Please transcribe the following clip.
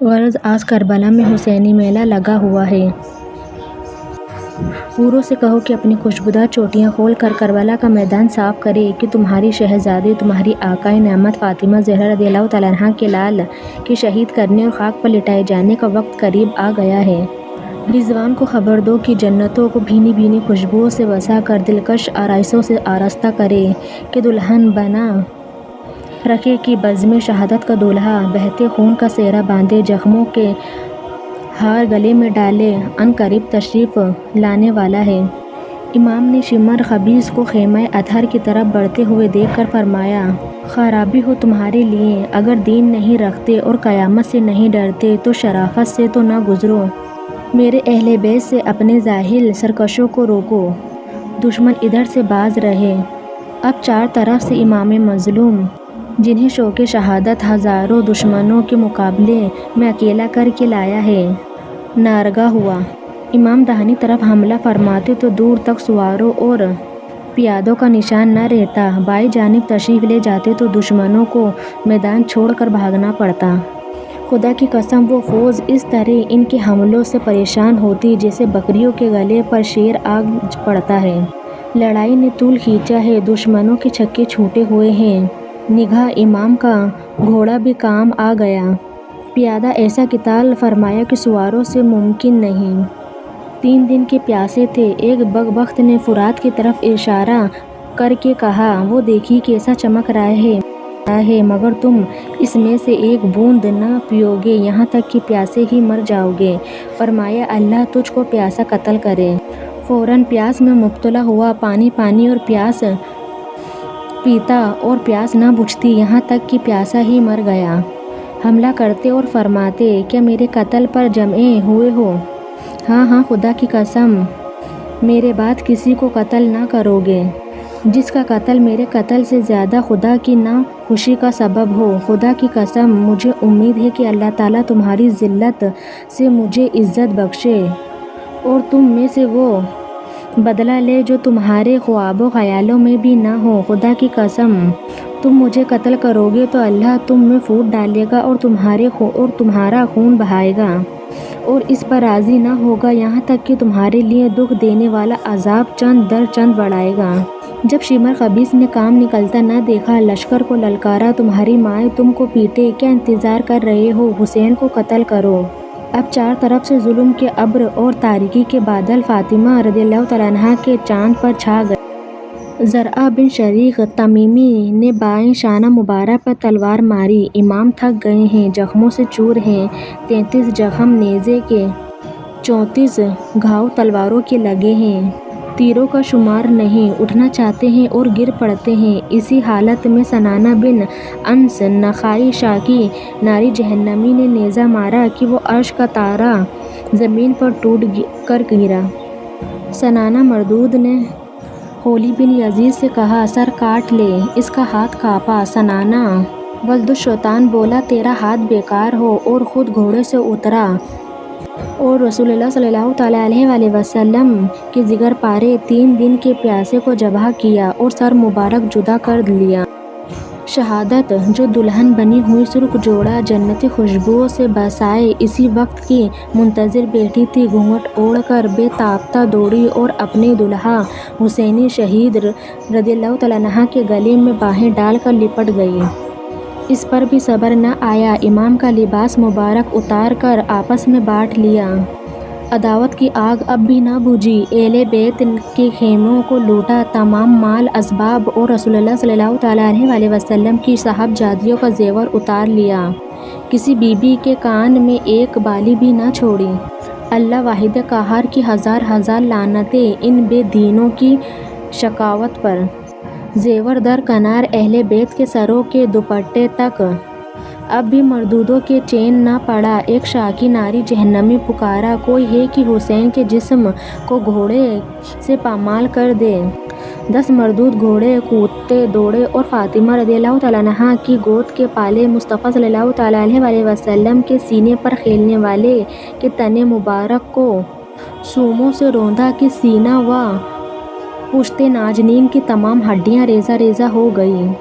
غرض آج کربلا میں حسینی میلہ لگا ہوا ہے۔ حوروں سے کہو کہ اپنی خوشبودار چوٹیاں کھول کر کربلا کا میدان صاف کریں کہ تمہاری شہزادی، تمہاری آقائے نعمت فاطمہ زہرا رضی اللہ تعالیٰ عنہا کے لال کے شہید کرنے اور خاک پر لٹائے جانے کا وقت قریب آ گیا ہے۔ رضوان کو خبر دو کہ جنتوں کو بھینی بھینی خوشبوؤں سے بسا کر دلکش آرائشوں سے آراستہ کرے کہ دلہن بنا رکھے کہ بزم شہادت کا دولہا بہتے خون کا سہرا باندھے، زخموں کے ہار گلے میں ڈالے، عن قریب تشریف لانے والا ہے۔ امام نے شمر خبیث کو خیمہ اطہر کی طرف بڑھتے ہوئے دیکھ کر فرمایا، خرابی ہو تمہارے لیے، اگر دین نہیں رکھتے اور قیامت سے نہیں ڈرتے تو شرافت سے تو نہ گزرو۔ میرے اہل بیت سے اپنے زاہل سرکشوں کو روکو، دشمن ادھر سے باز رہے۔ اب چار طرف سے امام مظلوم، جنہیں شوق شہادت ہزاروں دشمنوں کے مقابلے میں اکیلا کر کے لایا ہے، نارگا ہوا۔ امام داہنی طرف حملہ فرماتے تو دور تک سواروں اور پیادوں کا نشان نہ رہتا، بائیں جانب تشریف لے جاتے تو دشمنوں کو میدان چھوڑ کر بھاگنا پڑتا۔ خدا کی قسم وہ فوج اس طرح ان کے حملوں سے پریشان ہوتی جیسے بکریوں کے گلے پر شیر آ پڑتا ہے۔ لڑائی نے طول کھینچا ہے، دشمنوں کے چھکے چھوٹے ہوئے ہیں، نگاہ امام کا گھوڑا بھی کام آ گیا۔ پیادہ ایسا قتال فرمایا کہ سواروں سے ممکن نہیں۔ 3 دن کے پیاسے تھے۔ ایک بدبخت نے فرات کی طرف اشارہ کر کے کہا، وہ دیکھیے کیسا چمک رہا ہے، مگر تم اس میں سے ایک بوند نہ پیو گے، یہاں تک کہ پیاسے ہی مر جاؤ گے۔ فرمایا، اللہ تجھ کو پیاسا قتل کرے۔ فوراً پیاس میں مبتلا ہوا، پانی اور پیاس پیتا اور پیاس نہ بجھتی، یہاں تک کہ پیاسا ہی مر گیا۔ حملہ کرتے اور فرماتے، کیا میرے قتل پر جمع ہوئے ہو؟ ہاں خدا کی قسم، میرے بعد کسی کو قتل نہ کرو گے جس کا قتل میرے قتل سے زیادہ خدا کی ناخوشی کا سبب ہو۔ خدا کی قسم، مجھے امید ہے کہ اللہ تعالیٰ تمہاری ذلت سے مجھے عزت بخشے اور تم میں سے وہ بدلہ لے جو تمہارے خواب و خیالوں میں بھی نہ ہو۔ خدا کی قسم، تم مجھے قتل کرو گے تو اللہ تم میں پھوٹ ڈالے گا اور تمہارا خون بہائے گا اور اس پر راضی نہ ہوگا، یہاں تک کہ تمہارے لیے دکھ دینے والا عذاب چند در چند بڑھائے گا۔ جب شمر خبیث نے کام نکلتا نہ دیکھا، لشکر کو للکارا، تمہاری مائیں تم کو پیٹے، کیا انتظار کر رہے ہو؟ حسین کو قتل کرو۔ اب چار طرف سے ظلم کے ابر اور تاریکی کے بادل فاطمہ رضی اللہ تعالیٰ عنہا کے چاند پر چھا گئے۔ زرعہ بن شریق تمیمی نے بائیں شانہ مبارک پر تلوار ماری۔ امام تھک گئے ہیں، زخموں سے چور ہیں، 33 زخم نیزے کے، 34 گھاؤ تلواروں کے لگے ہیں، تیروں کا شمار نہیں، اٹھنا چاہتے ہیں اور گر پڑتے ہیں۔ اسی حالت میں سنانا بن انس نخائی شاکی ناری جہنمی نے نیزہ مارا کہ وہ عرش کا تارا زمین پر ٹوٹ کر گرا۔ سنانا مردود نے خولی بن یزید سے کہا، سر کاٹ لے، اس کا ہاتھ کانپا۔ سنانا ولد الشیطان بولا، تیرا ہاتھ بیکار ہو، اور خود گھوڑے سے اترا اور رسول اللہ صلی اللہ تعالیٰ علیہ وآلہ وسلم کے جگر پارے 3 دن کے پیاسے کو ذبح کیا اور سر مبارک جدا کر لیا۔ شہادت جو دلہن بنی ہوئی سرخ جوڑا جنتی خوشبوؤں سے بسائے اسی وقت کی منتظر بیٹھی تھی، گھونگھٹ اوڑھ کر بے تابتہ دوڑی اور اپنے دولہا حسین شہید رضی اللہ تعالیٰ عنہ کے گلے میں باہیں ڈال کر لپٹ گئی۔ اس پر بھی صبر نہ آیا، امام کا لباس مبارک اتار کر آپس میں بانٹ لیا۔ عداوت کی آگ اب بھی نہ بجھی، اہل بیت کے خیموں کو لوٹا، تمام مال اسباب اور رسول اللہ صلی اللہ تعالیٰ علیہ وآلہ وسلم کی صاحبزادیوں کا زیور اتار لیا، کسی بی بی کے کان میں ایک بالی بھی نہ چھوڑی۔ اللہ واحد قہار کی ہزار ہزار لعنتیں ان بے دینوں کی شقاوت پر۔ زیور درکنار، اہل بیت کے سروں کے دوپٹے تک اب بھی مردودوں کے چین نہ پڑا۔ ایک شاکی ناری جہنمی پکارا، کوئی ہے کہ حسین کے جسم کو گھوڑے سے پامال کر دے۔ 10 مردود گھوڑے کودتے دوڑے اور فاطمہ رضی اللہ تعالیٰ عنہا کی گود کے پالے مصطفیٰ صلی اللہ تعالیٰ علیہ وآلہ وسلم کے سینے پر کھیلنے والے کے تن مبارک کو سوموں سے روندا کہ سینہ و پشت ناجنین کی تمام ہڈیاں ریزہ ریزہ ہو گئیں۔